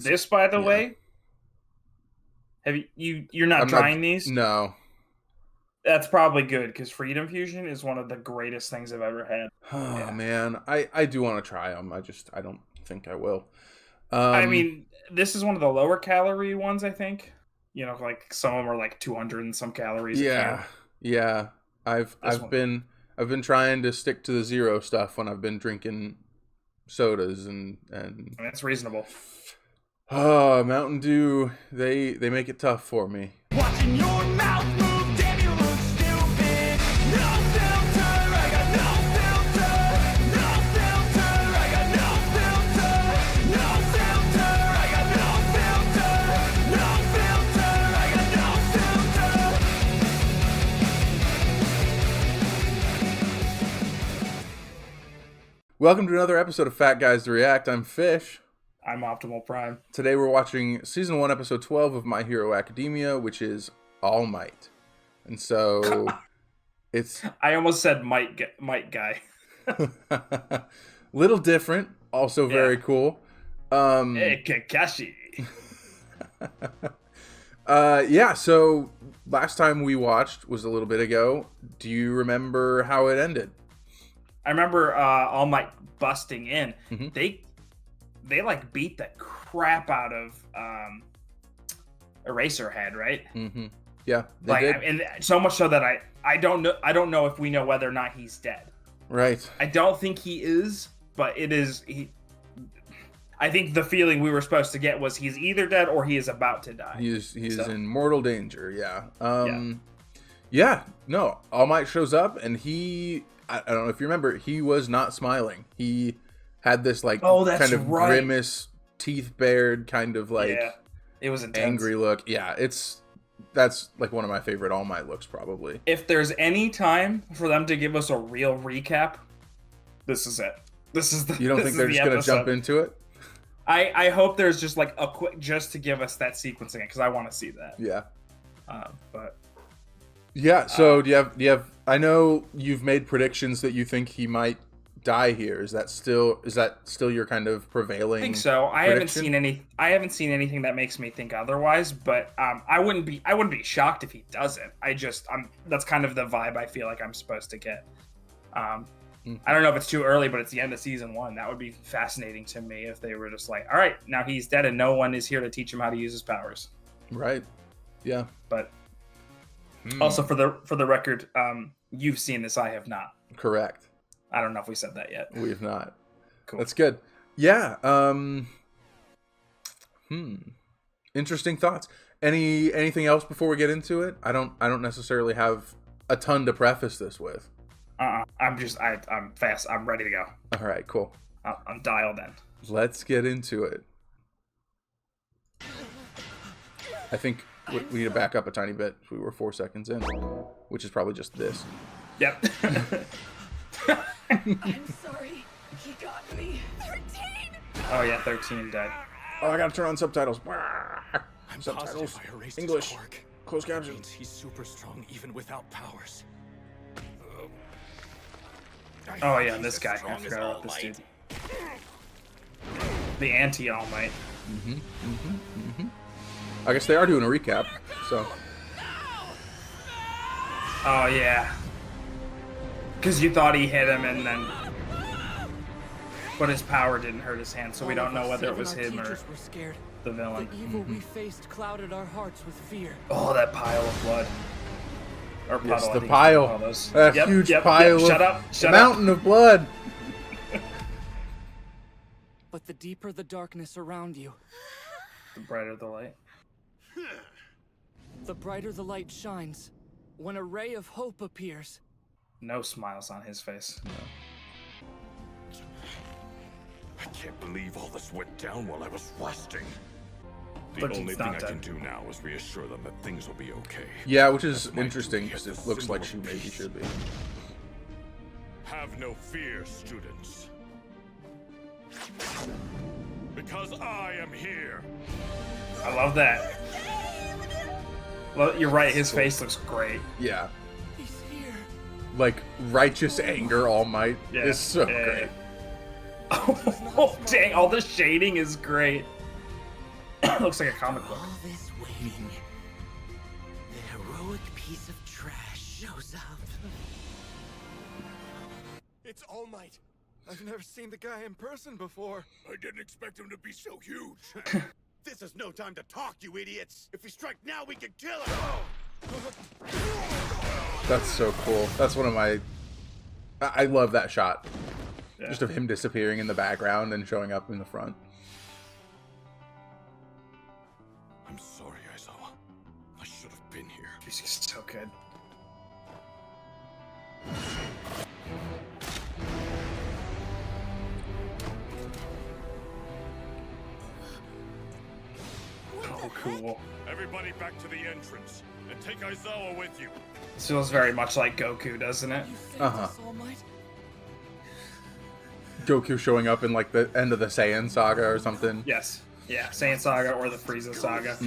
This, by the way, have you're not trying these? No. That's probably good, because Freedom Fusion is one of the greatest things I've ever had. Oh, man. I do want to try them. I don't think I will. I mean, this is one of the lower calorie ones, I think. You know, like some of them are like 200 and some calories. Yeah. Yeah. I've been trying to stick to the zero stuff when I've been drinking sodas and that's reasonable. Oh, Mountain Dew, they make it tough for me. Watching your mouth move, damn you look stupid. No filter, I got no filter. No filter, I got no filter. No filter, I got no filter. No filter, I got no filter. Welcome to another episode of Fat Guys to React. I'm Fish. I'm Optimal Prime. Today we're watching Season 1, Episode 12 of My Hero Academia, which is All Might. And so, it's... I almost said Might Guy. Little different, also very cool. Hey, Kakashi. Yeah, so last time we watched was a little bit ago. Do you remember how it ended? I remember All Might busting in. Mm-hmm. They like beat the crap out of Eraserhead, right? Mm-hmm. Yeah, they like, did. And so much so that I don't know if we know whether or not he's dead. Right. I don't think he is, but it is I think the feeling we were supposed to get was he's either dead or he is about to die. He is in mortal danger. Yeah. Yeah. No. All Might shows up, and I don't know if you remember, he was not smiling. He had this kind of grimace, teeth bared, kind of it was intense. Angry look. Yeah, that's like one of my favorite All Might looks, probably. If there's any time for them to give us a real recap, this is it. This is the. You don't think they're just gonna jump into it? I hope there's just like a quick, just to give us that sequence again, because I want to see that. Yeah. But. Yeah. So do you have? I know you've made predictions that you think he might die here. Is that still your kind of prevailing? I think so. I prediction? haven't seen anything that makes me think otherwise. But I wouldn't be shocked if he doesn't. That's kind of the vibe I feel like I'm supposed to get. I don't know if it's too early, but it's the end of season 1. That would be fascinating to me if they were just like, all right, now he's dead and no one is here to teach him how to use his powers. Right. Yeah. But also for the record, you've seen this. I have not. Correct. I don't know if we said that yet. We have not. Cool. That's good. Yeah. Interesting thoughts. Anything else before we get into it? I don't necessarily have a ton to preface this with. I'm fast. I'm ready to go. All right, cool. I'm dialed in. Let's get into it. I think we need to back up a tiny bit. We were 4 seconds in, which is probably just this. Yep. I'm sorry. He got me. 13! Oh yeah, 13 dead. Oh, I gotta turn on subtitles. I'm Subtitles. I erased English. his quirk. Closed That captions. means he's super strong even without powers. Oh yeah, this guy. I forgot about this dude. The anti-All Might. I guess they are doing a recap, so. Oh yeah. Because you thought he hit him and then... But his power didn't hurt his hand, so we don't know whether it was him or the villain. The evil we faced clouded our hearts with fear. Oh, that pile of blood. Or puddle, Yes, I the think pile. you call those. That Yep, huge yep, pile yep. Shut of up. Shut mountain of blood. But the deeper the darkness around you, The brighter the light. the brighter the light shines. When a ray of hope appears. No smiles on his face. I can't believe all this went down while I was resting. The But only he's thing not I can dead. do now is reassure them that things will be okay. Yeah, which is That's my interesting duty because as it the looks like she symbol of maybe peace. should be. Have no fear, students. Because I am here. I love that. Well, you're right, his face looks great. Yeah. He's here. Like, righteous anger, All Might Yeah, is so yeah, great. Oh, dang, all the shading is great. Looks like a comic book. All this waiting, the heroic piece of trash shows up. It's All Might. I've never seen the guy in person before. I didn't expect him to be so huge. This is no time to talk, you idiots! If we strike now, we can kill him! That's so cool. That's one of my... I love that shot. Yeah. Just of him disappearing in the background and showing up in the front. I'm sorry, Aizawa. I should have been here. He's so good. Oh, cool. Everybody back to the entrance, and take Aizawa with you. This feels very much like Goku, doesn't it? You saved Uh-huh. us, All Might. Goku showing up in like the end of the Saiyan saga or something. Yes. Yeah, Saiyan Saga or the Frieza Saga.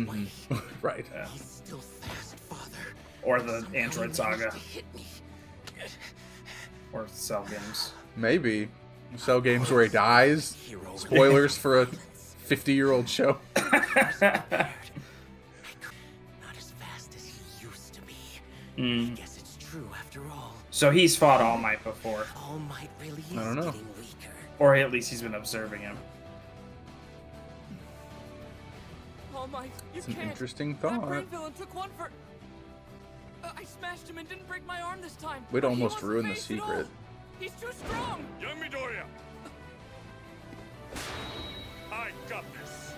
Right. Yeah. He's still fast, father. Or the Android Saga. Hit me. Or Cell Games. Maybe. Cell Games where he dies. Spoilers for a 50-year-old show. Not as fast as he used to be. I guess it's true after all. So he's fought All Might before. All Might really is I don't know. getting weaker. Or at least he's been observing him. All Might, you It's an can't. interesting That thought. brain villain took one for... I smashed him and didn't break my arm this time. We'd But he almost wasn't ruin the phased at all. secret. He's too strong. Young Midoriya! I got this!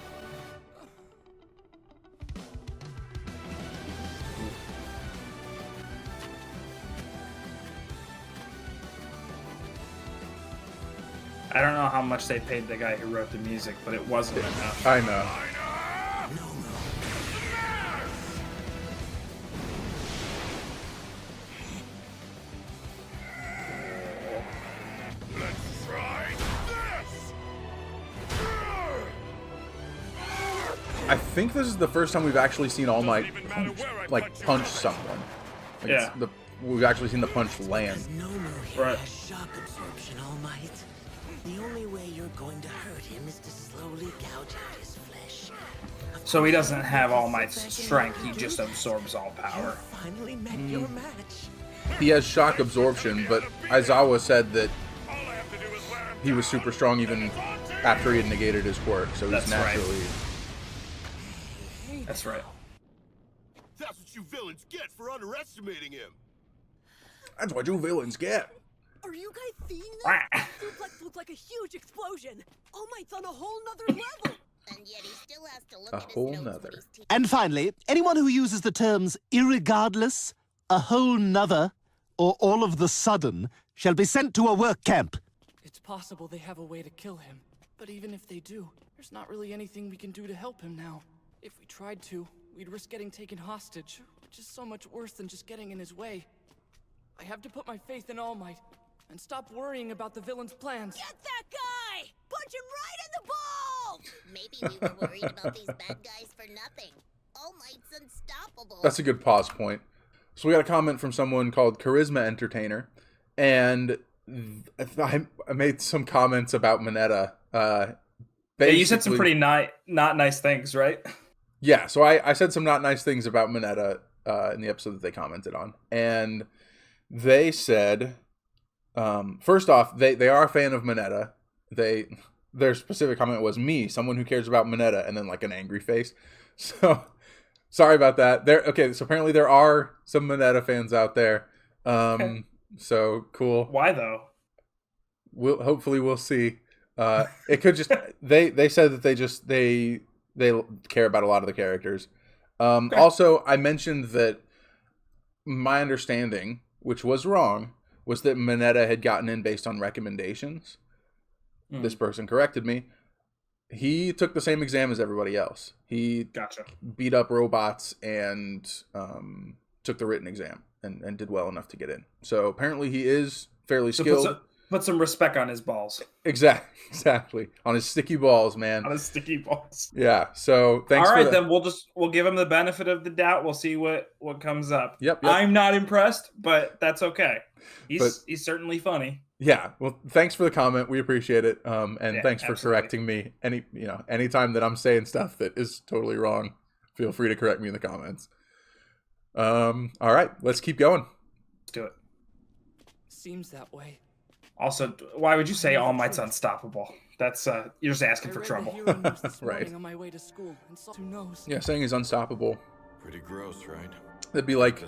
I don't know how much they paid the guy who wrote the music, but it wasn't enough. I know. Let's try this! I think this is the first time we've actually seen All Might punch someone. Like, Yeah. We've actually seen the punch land. NOMU here Right. has shock absorption, All Might. The only way you're going to hurt him is to slowly gouge out his flesh. So he doesn't have All Might's strength, he just absorbs all You power. finally met your match. He has shock absorption, but Aizawa said that All I have to do is wear him he was super strong even after he had negated his quirk, so he's That's right. naturally... That's right. That's what you villains get for underestimating him! That's what you villains get. Are you guys seeing this? Wah. Suplex looked like a huge explosion. All Might's on a whole nother level. And yet he still has to look A at his whole notes when nother. he's teaching. And finally, anyone who uses the terms irregardless, a whole nother, or all of the sudden shall be sent to a work camp. It's possible they have a way to kill him. But even if they do, there's not really anything we can do to help him now. If we tried to, we'd risk getting taken hostage, which is so much worse than just getting in his way. I have to put my faith in All Might, and stop worrying about the villain's plans. Get that guy! Punch him right in the balls! Maybe we were worried about these bad guys for nothing. All Might's unstoppable. That's a good pause point. So we got a comment from someone called Charisma Entertainer, and I made some comments about Mineta. Yeah, you said some pretty not nice things, right? Yeah, so I said some not nice things about Mineta in the episode that they commented on. And they said, first off, they are a fan of Mineta. Their specific comment was me, someone who cares about Mineta, and then like an angry face. So sorry about that. Okay, so apparently there are some Mineta fans out there. So cool. Why though? Hopefully we'll see. It could just they said that they care about a lot of the characters. Also, I mentioned that my understanding, which was wrong, was that Mineta had gotten in based on recommendations. This person corrected me. He took the same exam as everybody else. He Gotcha. beat up robots and took the written exam and did well enough to get in. So apparently he is fairly skilled. Put some respect on his balls. Exactly. On his sticky balls, man. On his sticky balls. Yeah. So thanks. All right, for then we'll give him the benefit of the doubt. We'll see what comes up. Yep. I'm not impressed, but that's okay. He's certainly funny. Yeah, well, thanks for the comment. We appreciate it. And Yeah, thanks for absolutely. correcting me. Anytime that I'm saying stuff that is totally wrong, feel free to correct me in the comments. All right, let's keep going. Let's do it. Seems that way. Also, why would you say All Might's unstoppable? That's you're just asking for trouble. Right. On my way to school, and so who knows? Yeah, saying he's unstoppable. Pretty gross, right? That'd be like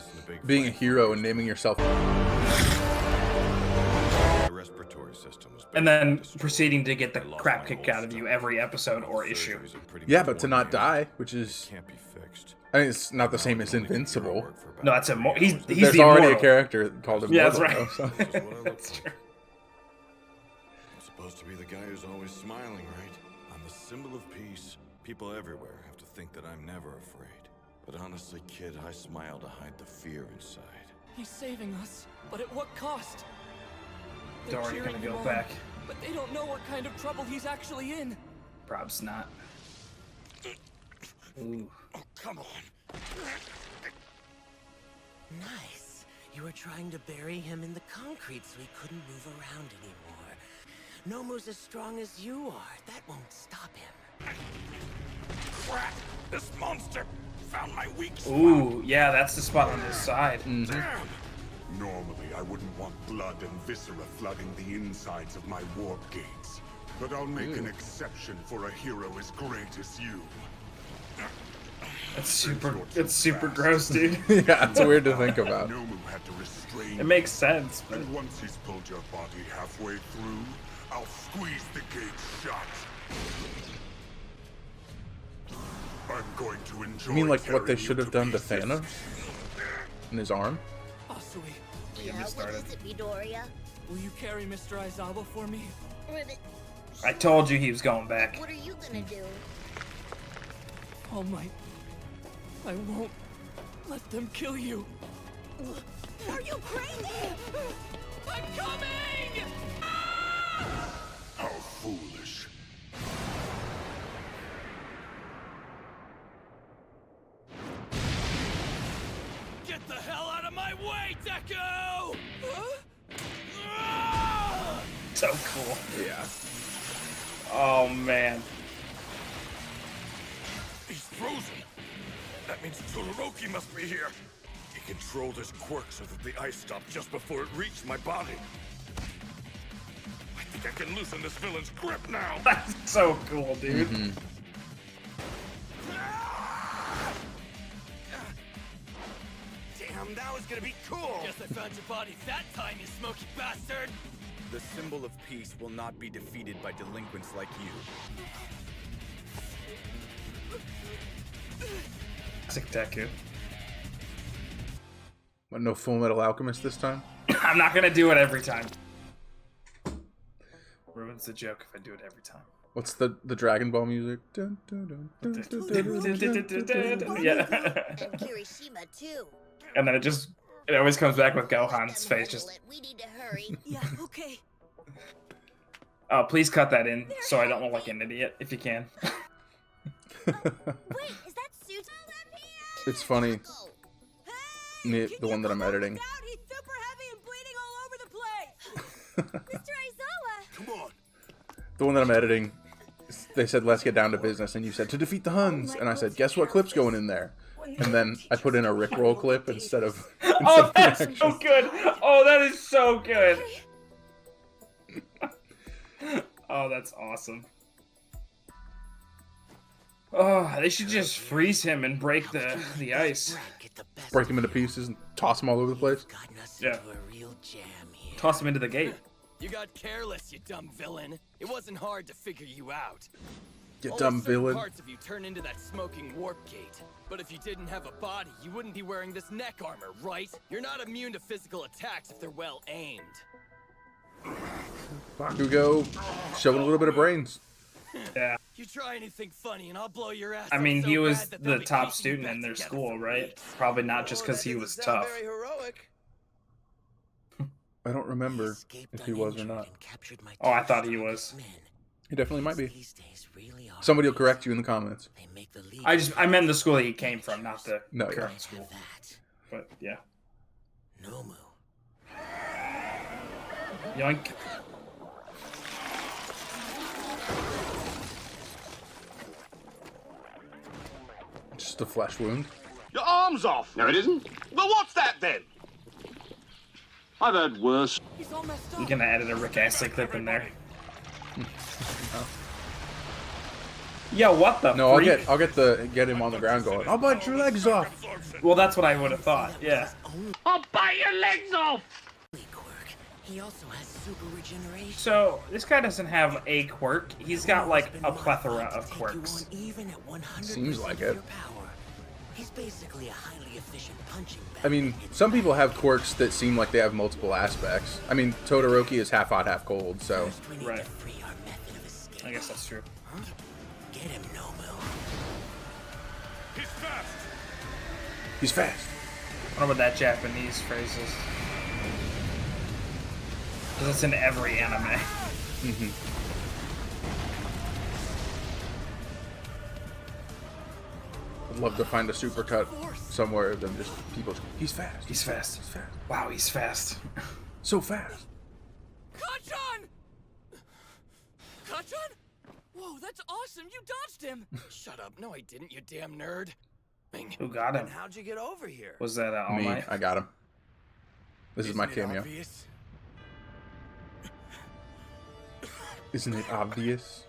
being a hero and naming yourself. My respiratory system was And then proceeding to get the crap kicked out of you every episode or issue. Yeah, but to not die, which is, Can't be fixed. I mean, it's not the same as invincible. No, that's he's There's the already immortal. a character called Immortal. Yeah, that's right. Though, so. That's true. I'm supposed to be the guy who's always smiling, right? I'm the symbol of peace. People everywhere have to think that I'm never afraid. But honestly, kid, I smile to hide the fear inside. He's saving us, but at what cost? They're Already cheering gonna him go on, back. but they don't know what kind of trouble he's actually in. Probs not. Ooh. Oh, come on. Nice. You were trying to bury him in the concrete so he couldn't move around anymore. Nomu's as strong as you are. That won't stop him. Crap! This monster found my weak spot. Ooh, yeah, that's the spot on this side. Damn! Normally, I wouldn't want blood and viscera flooding the insides of my warp gates. But I'll make an exception for a hero as great as you. It's super gross, dude. Yeah, it's weird to think about. NOMU had to restrain It makes sense, but and once he's pulled your body halfway through, I'll squeeze the gate shut. I'm going to enjoy. You mean like what they tearing should you have done to pieces. Thanos? In his arm? Asui, Yeah, what is it, Midoriya? will you carry Mr. Aizawa for me? Ribbit, I told you he was going back. what are you gonna do? All Might, I won't let them kill you. Are you crazy? I'm coming! How foolish. Get the hell out of my way, Deku! So cool. Yeah. Oh man. He's frozen. That means Todoroki must be here. He controlled his quirk so that the ice stopped just before it reached my body. I think I can loosen this villain's grip now. That's so cool, dude. Damn, that was gonna be cool! Guess I found your body that time, you smoky bastard! The symbol of peace will not be defeated by delinquents like you. Classic Deku. What, no Full Metal Alchemist this time? I'm not gonna do it every time. Ruins the joke if I do it every time. What's the Dragon Ball music? Dun, dun, dun, dun, dun, dun, dun, dun. Yeah. And Kirishima, too. And then it always comes back with Gohan's face just, We need to hurry. Yeah, okay. oh, please cut that in so I don't look like an idiot, if you can. Wait, is that Susan? It's funny. Hey, The one that I'm editing. Look out, he's super heavy and bleeding all over the place. Mr. Aizawa. Come on. The one that I'm editing, they said, let's get down to business. And you said, to defeat the Huns. And I said, guess what clip's going in there? And then I put in a Rickroll clip instead of. Oh, that's so good. Oh, that is so good. Oh, that's awesome. Oh, they should just freeze him and break the ice. Break him into pieces and toss him all over the place. Yeah. Toss him into the gate. You got careless, you dumb villain. It wasn't hard to figure you out. You Only dumb certain villain. Parts of you turn into that smoking warp gate. But if you didn't have a body, you wouldn't be wearing this neck armor, right? You're not immune to physical attacks if they're well aimed. Bakugo showing a little bit of brains. Yeah. You try anything funny and I'll blow your ass. I up mean, so he was bad that they'll the be top keeping you student back in their together school, for right? weeks. Probably not just because he was tough. I don't remember if he was or not. Oh, I thought he was. He definitely might be. Somebody will correct you in the comments. I meant the school that he came from, not the No, current yeah. school. But yeah. NOMU. Yoink. Just a flesh wound. Your arm's off. No, it isn't. Well, what's that then? I've heard worse. He's all messed up. You can edit a Rick Astley clip in there. Yo, what the? No, freak? I'll get him on the ground going. I'll bite your legs off. Well, that's what I would have thought. Yeah. I'll bite your legs off. He also has super regeneration. So this guy doesn't have a quirk. He's got like a plethora of quirks. Even at 100% Seems like it. He's basically a highly efficient punching bag. I mean, some people have quirks that seem like they have multiple aspects. I mean, Todoroki is half hot, half cold, so. Right. I guess that's true. Huh? Get him, Nomu. He's fast. He's fast. I wonder what that Japanese phrase is. Because it's in every anime. I'd love to find a supercut somewhere of them just people. He's fast. He's fast. He's fast. Wow, he's fast. So fast. Kachan! Kachan? Whoa, that's awesome! You dodged him! Shut up. No, I didn't, you damn nerd. Who got him? And how'd you get over here? Was that All Me, Might? I got him. This is my Isn't it cameo. obvious? Isn't it obvious?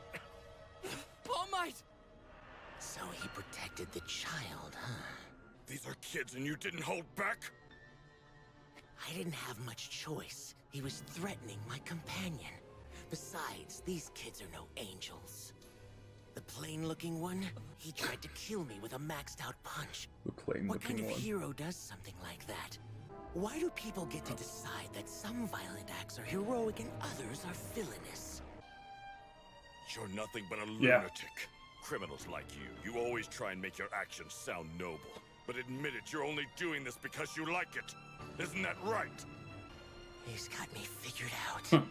All Might! So he protected the child, huh? These are kids and you didn't hold back? I didn't have much choice. He was threatening my companion. Besides, these kids are no angels. The plain-looking one, he tried to kill me with a maxed-out punch. The plain What kind looking of one. hero does something like that? Why do people get to decide that some violent acts are heroic and others are villainous? You're nothing but a Yeah. lunatic. Criminals like you always try and make your actions sound noble. But admit it, you're only doing this because you like it. Isn't that right? He's got me figured out.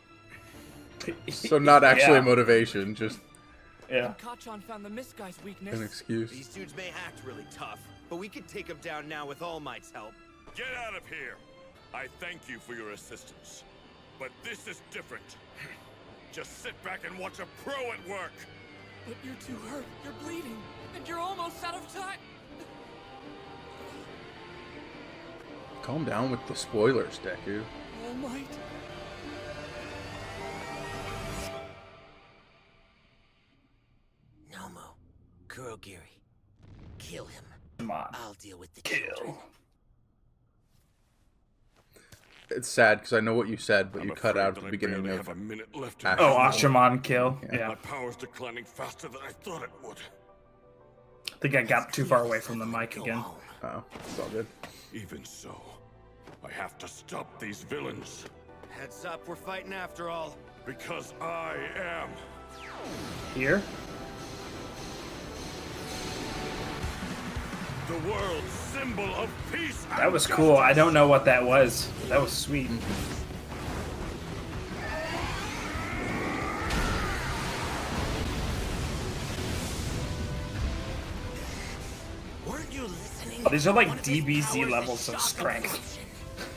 So not actually Yeah. motivation, just Yeah. Kachan found the Mist Guy's weakness. an excuse. These dudes may act really tough, but we could take them down now with All Might's help. Get out of here! I thank you for your assistance. But this is different. Just sit back and watch a pro at work! But you're too hurt. You're bleeding. And you're almost out of time. Calm down with the spoilers, Deku. All Might. Nomu, Kurogiri, kill him. Come on. I'll deal with the children. It's sad because I know what you said, but I'm you cut afraid out at that the I beginning barely of. have a minute left. Ash. Oh, Ashamon kill. Yeah. My power's declining faster than I thought it would. I think I got too far away from the mic again. Oh, it's all good. Even so, I have to stop these villains. Heads up, we're fighting after all. Because I am. Here? The world's symbol of peace. That was cool. I don't know what that was. That was sweet. Weren't you listening? Oh, these are like One of his DBZ powers levels is of shock strength. absorption.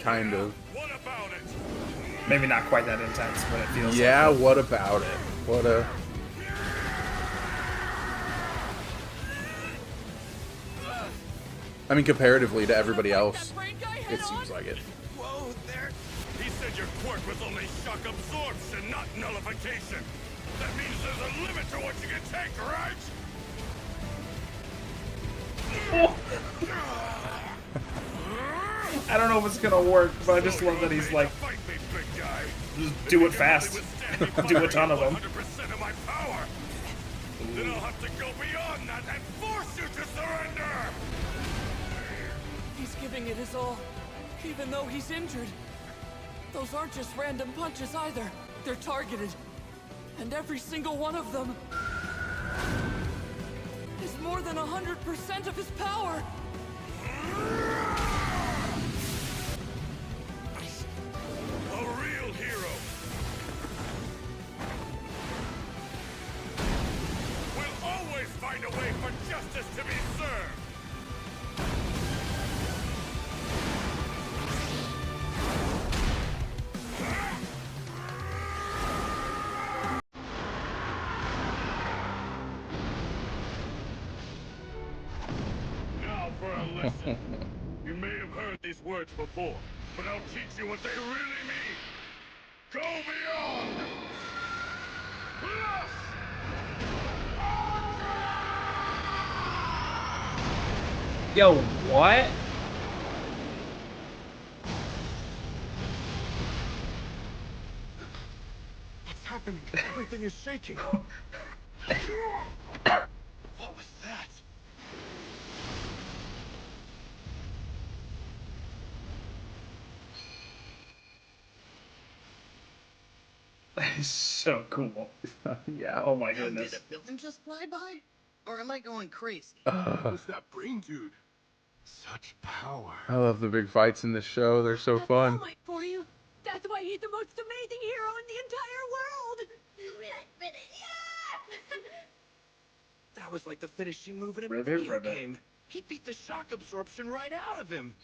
Kind of. What about it? Maybe not quite that intense, but it feels Yeah, like it. what about it? What a. I mean, comparatively to everybody else, it seems like it. Whoa, there. He said your quirk was only shock absorption, not nullification. That means there's a limit to what you can take, right? I don't know if it's gonna work, but I just love that he's like, Fight me, big guy. just do it fast. Do a ton of them. 100% of my power. Then I'll have to go beyond that and force you to surrender. He's giving it his all, even though he's injured. Those aren't just random punches either. They're targeted. And every single one of them is more than 100% of his power. A real hero. We'll always find a way for justice to be served. lesson. You may have heard these words before, but I'll teach you what they really mean. Go beyond! Plus! Yo, what? What's happening? Everything is shaking. What was that? That is so cool. Yeah. Oh my goodness. Did a building just fly by? Or am I going crazy? What's that brain dude? Such power. I love the big fights in this show. They're so fun. All Might for you. That's why he's the most amazing hero in the entire world. That was like the finishing move in a Ribbit, video ribbit. game. He beat the shock absorption right out of him.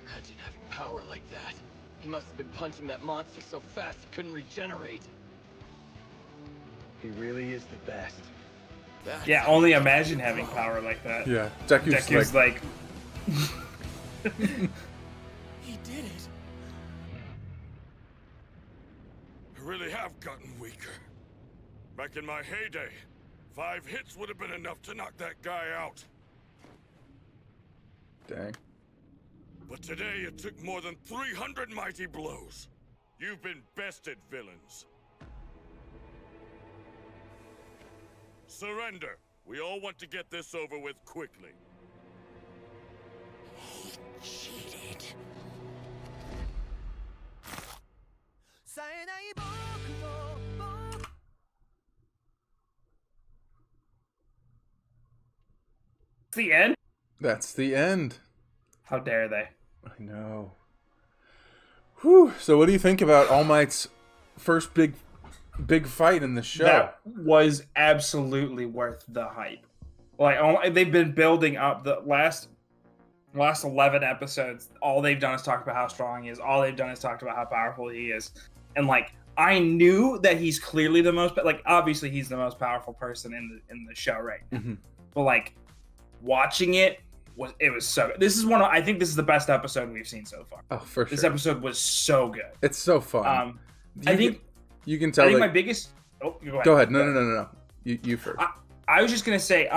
Imagine having power like that. He must have been punching that monster so fast he couldn't regenerate. He really is the best. Yeah, only imagine having power like that. Yeah, Deku's like He did it. I really have gotten weaker. Back in my heyday, 5 hits would have been enough to knock that guy out. Dang. But today it took more than 300 mighty blows. You've been bested, villains. Surrender. We all want to get this over with quickly. He cheated. the end. That's the end. How dare they? I know. Whew. So what do you think about All Might's first big fight in the show? That was absolutely worth the hype. Like, they've been building up the last 11 episodes. All they've done is talk about how strong he is. All they've done is talk about how powerful he is. And like, I knew that he's clearly the most, like, obviously he's the most powerful person in the show right now. Mm-hmm. But like, watching it was so. This is I think this is the best episode we've seen so far. Oh, for sure. This episode was so good. It's so fun. I think you can tell. I think my biggest. Oh, go ahead. No. You first. I was just gonna say,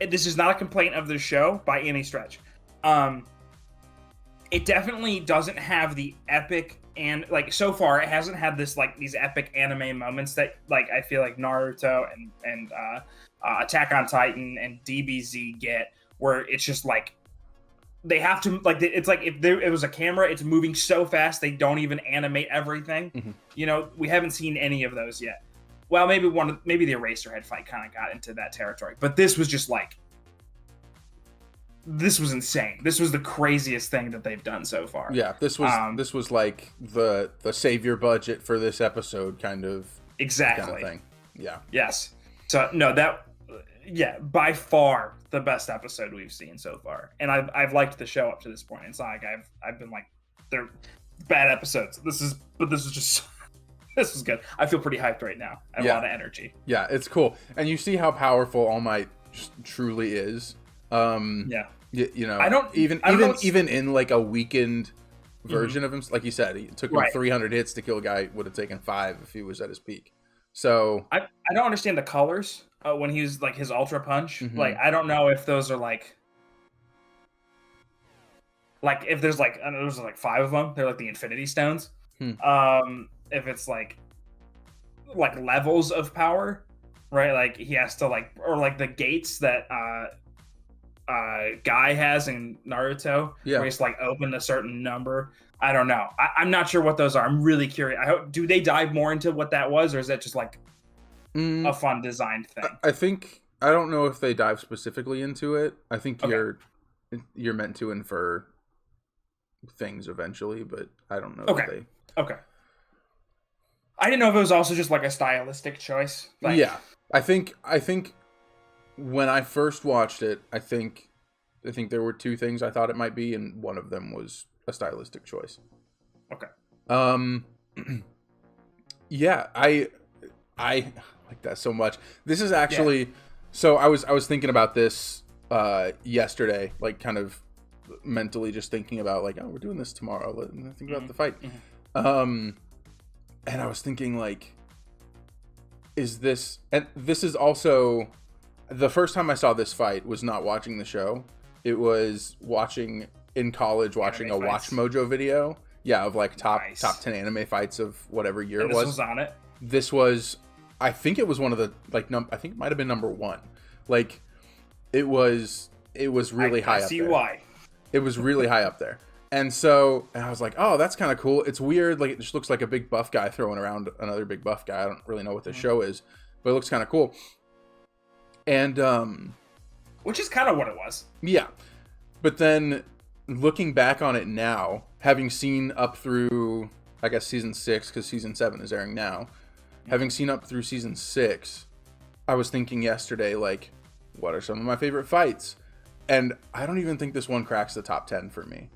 this is not a complaint of the show by any stretch. It definitely doesn't have the epic, and like, so far it hasn't had this, like, these epic anime moments that, like, I feel like Naruto and Attack on Titan and DBZ get, where it's just like they have to, like, it's like if it was a camera, it's moving so fast they don't even animate everything. Mm-hmm. You know, we haven't seen any of those yet. Well, maybe the Eraserhead fight kind of got into that territory, but this was just like, this was insane. This was the craziest thing that they've done so far. Yeah, this was like the savior budget for this episode kind of thing. Yeah. Yes. So no, by far the best episode we've seen so far, and I've liked the show up to this point. It's not like I've been like, they're bad episodes. This is just this is good. I feel pretty hyped right now. I have a lot of energy. Yeah, it's cool, and you see how powerful All Might truly is. Yeah. You know, even in like a weakened version of him, like you said, it took him 300 hits to kill a guy. Would have taken 5 if he was at his peak. So I don't understand the colors when he's like his ultra punch. Mm-hmm. Like, I don't know if those are like if there's like, I don't know, there's like 5 of them. They're like the Infinity Stones. If it's like levels of power, right? Like, he has to or like the gates that Guy has in Naruto, where he's like open a certain number. I don't know. I'm not sure what those are. I'm really curious. Do they dive more into what that was, or is that just like a fun designed thing? I don't know if they dive specifically into it. I think you're meant to infer things eventually, but I don't know. Okay. I didn't know if it was also just like a stylistic choice. Like, yeah, I think when I first watched it, I think there were 2 things I thought it might be, and one of them was a stylistic choice. Okay. Yeah, I like that so much. This is actually so I was thinking about this yesterday, like kind of mentally just thinking about like, oh, we're doing this tomorrow. Let's think about the fight. And I was thinking like, is this, and this is also the first time I saw this fight was not watching the show. It was watching in college, watching a Watch Mojo video. Yeah. Of like top 10 anime fights of whatever year it was. This was on it. This was, I think it was one of the like, I think it might've been number 1. Like it was really high up there. I see why. It was really high up there. And so, and I was like, oh, that's kind of cool. It's weird. Like, it just looks like a big buff guy throwing around another big buff guy. I don't really know what the show is, but it looks kind of cool. And, which is kind of what it was. Yeah. But then looking back on it now, having seen up through, I guess, season 6, because season 7 is airing now, having seen up through season 6, I was thinking yesterday, like, what are some of my favorite fights? And I don't even think this one cracks the top 10 for me.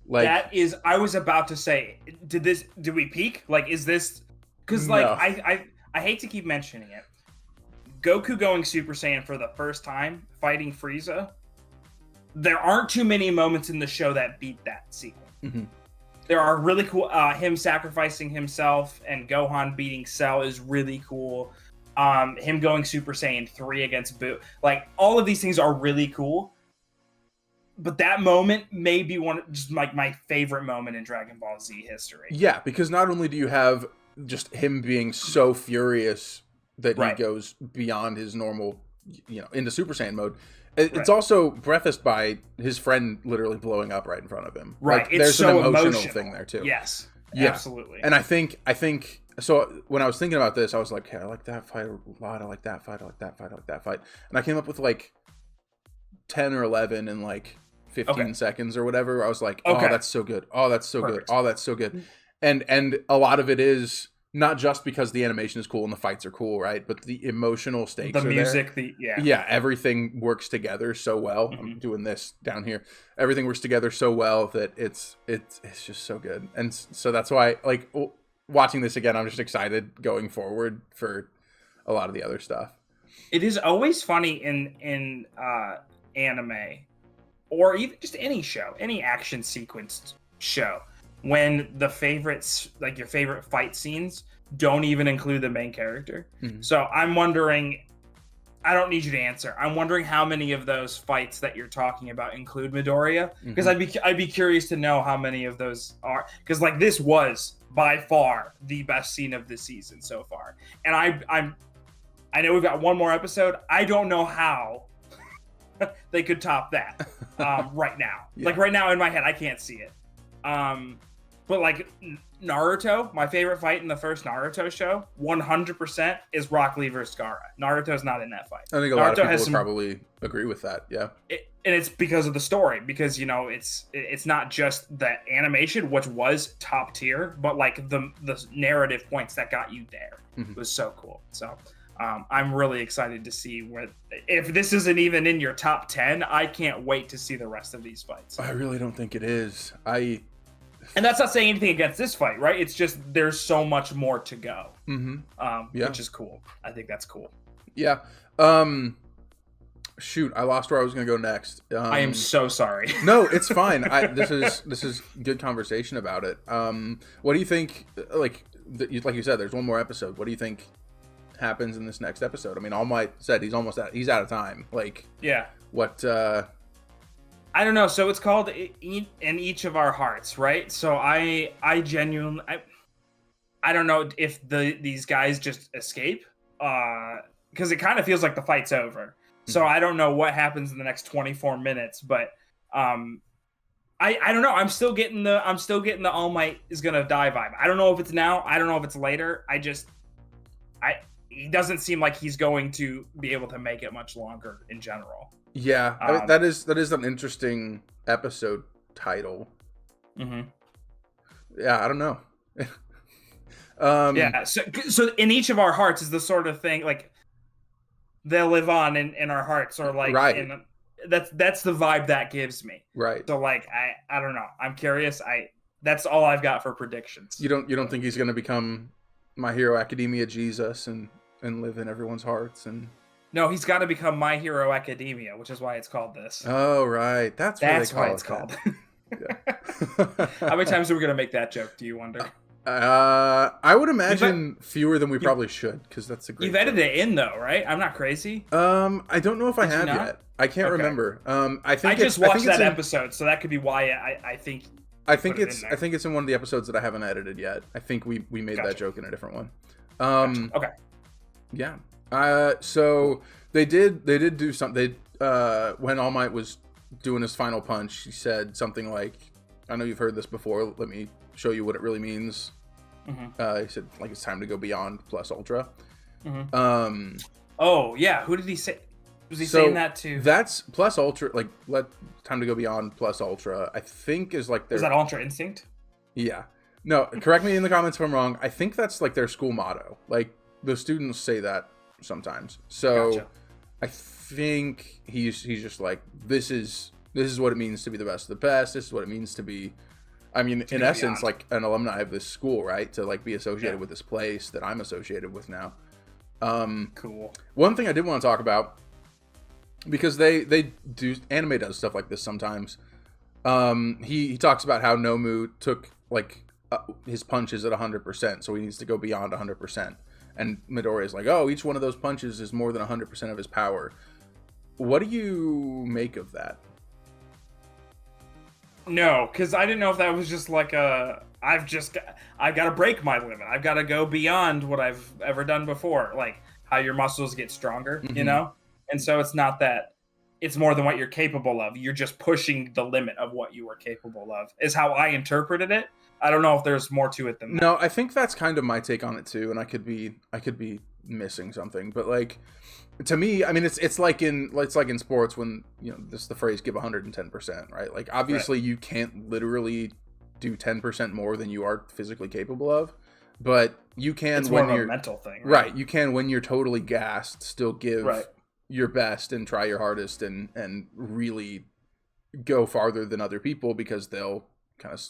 Like, that is, I was about to say, did we peak? Like, is this, because like, no. I hate to keep mentioning it. Goku going Super Saiyan for the first time, fighting Frieza. There aren't too many moments in the show that beat that sequence. Mm-hmm. There are really cool, him sacrificing himself and Gohan beating Cell is really cool. Him going Super Saiyan 3 against Boo. Like, all of these things are really cool. But that moment may be just like my favorite moment in Dragon Ball Z history. Yeah, because not only do you have just him being so furious that he goes beyond his normal, into Super Saiyan mode, it's also prefaced by his friend literally blowing up right in front of him. Right, like, it's there's so an emotional thing there too. Yes, yeah. Absolutely. And I think so. When I was thinking about this, I was like, hey, I like that fight a lot. I like that fight. I like that fight. I like that fight. And I came up with like 10 or 11 in like 15 seconds or whatever. I was like, oh, that's so good. Oh, that's so good. Oh, that's so good. And a lot of it is not just because the animation is cool and the fights are cool, right? But the emotional stakes, the music, yeah, everything works together so well. Mm-hmm. I'm doing this down here. Everything works together so well that it's just so good. And so that's why, like, watching this again, I'm just excited going forward for a lot of the other stuff. It is always funny in anime, or even just any show, any action sequence show, when the favorites, like your favorite fight scenes, don't even include the main character. Mm-hmm. So I'm wondering, I don't need you to answer, I'm wondering how many of those fights that you're talking about include Midoriya, because I'd be curious to know how many of those are, because like this was by far the best scene of the season so far, and I know we've got one more episode. I don't know how they could top that right now. Yeah. Like right now in my head, I can't see it. But like Naruto, my favorite fight in the first Naruto show, 100% is Rock Lee versus Gaara. Naruto's not in that fight. I think a lot of people would probably agree with that. Yeah. And it's because of the story, because it's not just the animation, which was top tier, but like the narrative points that got you there was so cool. So I'm really excited to see if this isn't even in your top 10, I can't wait to see the rest of these fights. I really don't think it is. And that's not saying anything against this fight, right? It's just there's so much more to go, which is cool. I think that's cool. Yeah. Shoot, I lost where I was going to go next. I am so sorry. No, it's fine. This is good conversation about it. What do you think? Like you said, there's one more episode. What do you think happens in this next episode? I mean, All Might said he's out of time. Like, yeah. What? I don't know. So it's called In Each of Our Hearts, right? So I genuinely, I don't know if these guys just escape, because it kind of feels like the fight's over. So I don't know what happens in the next 24 minutes, but I don't know. I'm still getting the All Might is gonna die vibe. I don't know if it's now. I don't know if it's later. He doesn't seem like he's going to be able to make it much longer in general. Yeah, I mean, that is an interesting episode title. Mm-hmm. Yeah, I don't know. Yeah, so In Each of Our Hearts is the sort of thing, like, they'll live on in our hearts, or like, right. That's the vibe that gives me. Right. So like, I don't know. I'm curious. That's all I've got for predictions. You don't think he's going to become My Hero Academia Jesus and live in everyone's hearts and No, he's got to become My Hero Academia, which is why it's called this. Oh, right. That's why it's called. How many times are we going to make that joke, do you wonder? I would imagine fewer than we probably should, because that's a great You've edited it in, though, right? I'm not crazy. I don't know if I have yet. I can't remember. I just watched that episode, so that could be why I think... I think it's in one of the episodes that I haven't edited yet. I think we made that joke in a different one. Okay. Yeah. So they did do something. When All Might was doing his final punch, he said something like, "I know you've heard this before. Let me show you what it really means." He said, like, it's time to go beyond plus ultra. Oh yeah, who did he say? Was he saying that to? That's plus ultra, like time to go beyond plus ultra. I think is like their. Is that Ultra Instinct? Yeah. No, correct me in the comments if I'm wrong. I think that's like their school motto. Like the students say that sometimes. So I think he's just like, this is what it means to be the best of the best. This is what it means to be. I mean, in essence, beyond. Like an alumni of this school, right? To like be associated with this place that I'm associated with now. Cool. One thing I did want to talk about, because they do, anime does stuff like this sometimes. He talks about how NOMU took like his punches at 100%, so he needs to go beyond 100%. And Midoriya is like, oh, each one of those punches is more than 100% of his power. What do you make of that? No, because I didn't know if that was just like I've got to break my limit. I've got to go beyond what I've ever done before. Like how your muscles get stronger, you know? And so it's not that it's more than what you're capable of. You're just pushing the limit of what you were capable of, is how I interpreted it. I don't know if there's more to it than that. No, I think that's kind of my take on it too, and I could be missing something, but like to me, I mean, it's like in sports when, you know, this is the phrase give 110%, right? Like obviously you can't literally do 10% more than you are physically capable of, but you can, it's when more of you're a mental thing, right? You can, when you're totally gassed, still give your best and try your hardest and really go farther than other people, because they'll kind of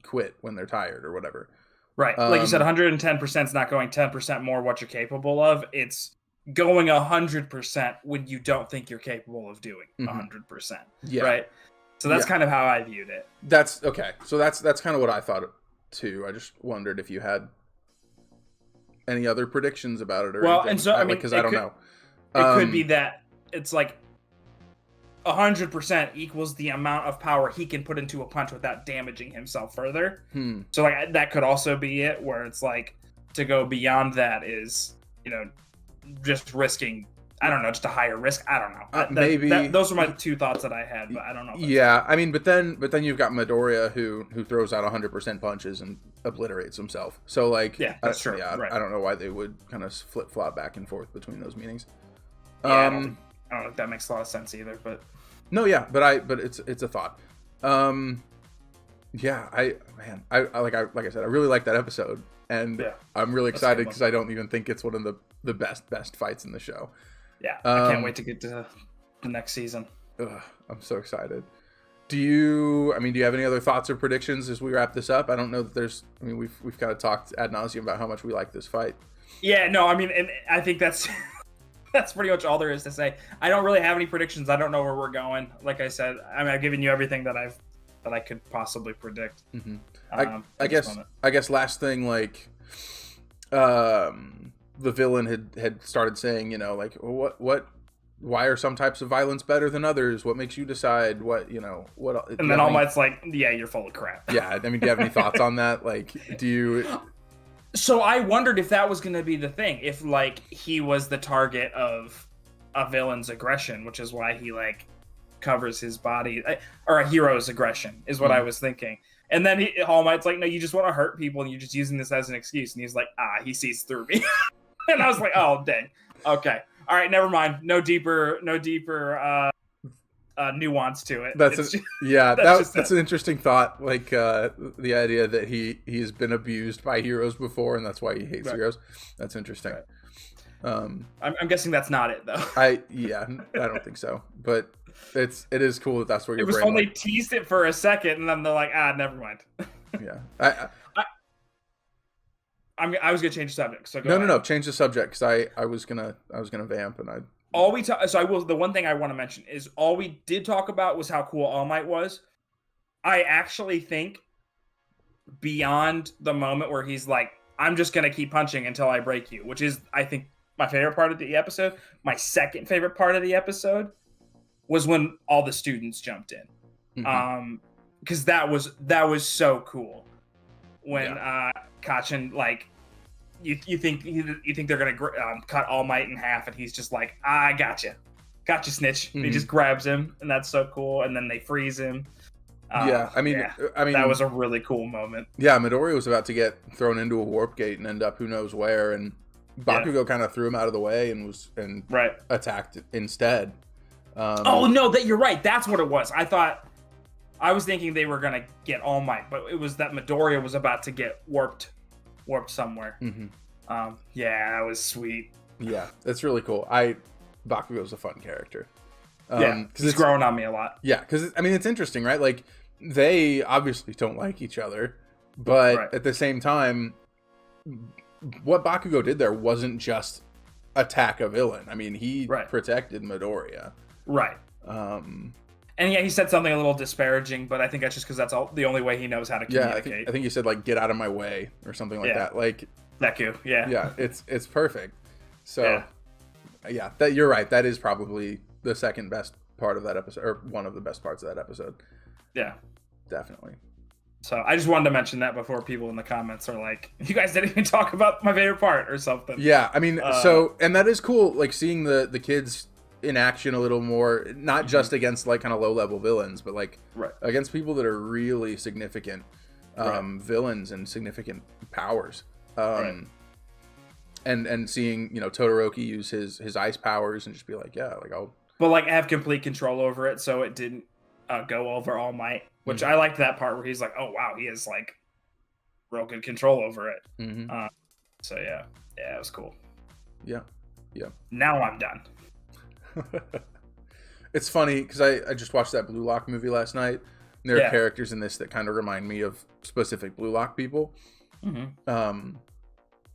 quit when they're tired or whatever. Right. Like you said, 110% is not going 10% more what you're capable of. It's going 100% when you don't think you're capable of doing 100%. Yeah. Right. So that's kind of how I viewed it. That's okay. So that's kind of what I thought too. I just wondered if you had any other predictions about it or anything. And so I mean, because I don't know. It could be that it's like 100% equals the amount of power he can put into a punch without damaging himself further. So like that could also be it, where it's like to go beyond that is, you know, just risking, I don't know, just a higher risk. I don't know. Maybe those are my two thoughts that I had, but I don't know. Yeah, I mean, but then you've got Midoriya who throws out 100% punches and obliterates himself. So like, yeah, that's true. Yeah, I don't know why they would kind of flip flop back and forth between those meanings. Yeah, I don't know if that makes a lot of sense either, but no, yeah, but it's a thought. Yeah, I like I said, I really like that episode, and I'm really excited because I don't even think it's one of the best fights in the show. Yeah, I can't wait to get to the next season. I'm so excited. Do you have any other thoughts or predictions as we wrap this up? I don't know that there's. I mean, we've kind of talked ad nauseum about how much we like this fight. Yeah, no, I mean, and I think that's. That's pretty much all there is to say. I don't really have any predictions. I don't know where we're going. Like I said, I mean, I've given you everything that I could possibly predict. I guess last thing, like, the villain had started saying, you know, like, why are some types of violence better than others? What makes you decide what, you know, what? And then All Might's like, yeah, you're full of crap. Yeah, I mean, do you have any thoughts on that? Like, do you? So I wondered if that was going to be the thing, if like he was the target of a villain's aggression, which is why he like covers his body, or a hero's aggression is what I was thinking. And then All Might's like, no, you just want to hurt people and you're just using this as an excuse. And he's like, he sees through me. And I was like, oh, dang. Okay. All right. Never mind. No deeper nuance to it. That's an interesting thought. Like the idea that he's been abused by heroes before, and that's why he hates heroes. That's interesting. I'm guessing that's not it though. I don't think so. But it is cool that that's where your brain. It was brain when they teased it for a second, and then they're like, never mind. Yeah. I was gonna change the subject. So no, change the subject because I was gonna vamp and I all we so I will. The one thing I want to mention is all we did talk about was how cool All Might was. I actually think beyond the moment where he's like, "I'm just gonna keep punching until I break you," which is, I think, my favorite part of the episode. My second favorite part of the episode was when all the students jumped in, because that was so cool. When Kachin, like, you think they're gonna cut All Might in half, and he's just like, "I gotcha, snitch." And he just grabs him, and that's so cool. And then they freeze him. I mean, that was a really cool moment. Yeah, Midori was about to get thrown into a warp gate and end up who knows where, and Bakugo kind of threw him out of the way and attacked instead. Oh no, you're right. That's what it was. I was thinking they were gonna get All Might, but it was that Midoriya was about to get warped somewhere. That was sweet. Yeah, that's really cool. Bakugo's a fun character. Because he's growing on me a lot. Yeah, because I mean, it's interesting, right? Like, they obviously don't like each other, but at the same time, what Bakugo did there wasn't just attack a villain. I mean, he protected Midoriya. Right. And yeah, he said something a little disparaging, but I think that's just because that's the only way he knows how to communicate. Yeah, I think he said, like, "Get out of my way" or something like that. Like, Deku, yeah, it's perfect. So, you're right. That is probably the second best part of that episode, or one of the best parts of that episode. Yeah, definitely. So I just wanted to mention that before people in the comments are like, "You guys didn't even talk about my favorite part" or something. Yeah, I mean, and that is cool, like seeing the kids in action a little more, not just against like kind of low level villains, but like against people that are really significant villains and significant powers. And seeing, Todoroki use his ice powers and just be like, but like have complete control over it, so it didn't go over All Might, which I liked that part where he's like, "Oh wow, he has like real good control over it." So yeah, it was cool. Yeah. Now I'm done. It's funny because I just watched that Blue Lock movie last night. And there are characters in this that kind of remind me of specific Blue Lock people.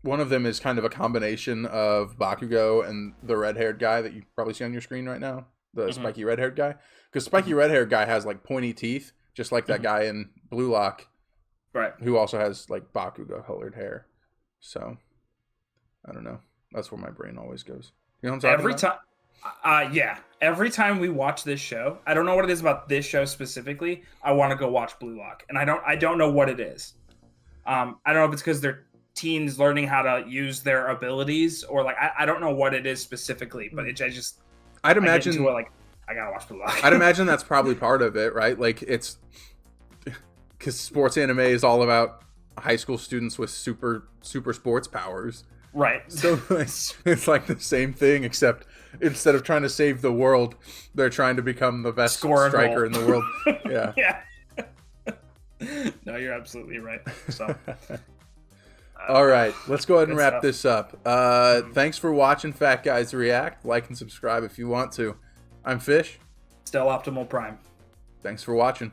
One of them is kind of a combination of Bakugo and the red-haired guy that you probably see on your screen right now, the spiky red-haired guy. Because spiky red-haired guy has like pointy teeth, just like that guy in Blue Lock, who also has like Bakugo-colored hair. So I don't know. That's where my brain always goes. You know what I'm talking about? Every time we watch this show, I don't know what it is about this show specifically, I want to go watch Blue Lock, and I don't know what it is. I don't know if it's because they're teens learning how to use their abilities, or like I don't know what it is specifically, but I'd imagine I gotta watch Blue Lock. I'd imagine that's probably part of it, right? Like, it's because sports anime is all about high school students with super sports powers. Right. So it's like the same thing, except instead of trying to save the world, they're trying to become the best striker in the world. Yeah. Yeah. No, you're absolutely right. So. All right, let's go ahead and wrap this up. Thanks for watching Fat Guys React. Like and subscribe if you want to. I'm Fish. Still Optimal Prime. Thanks for watching.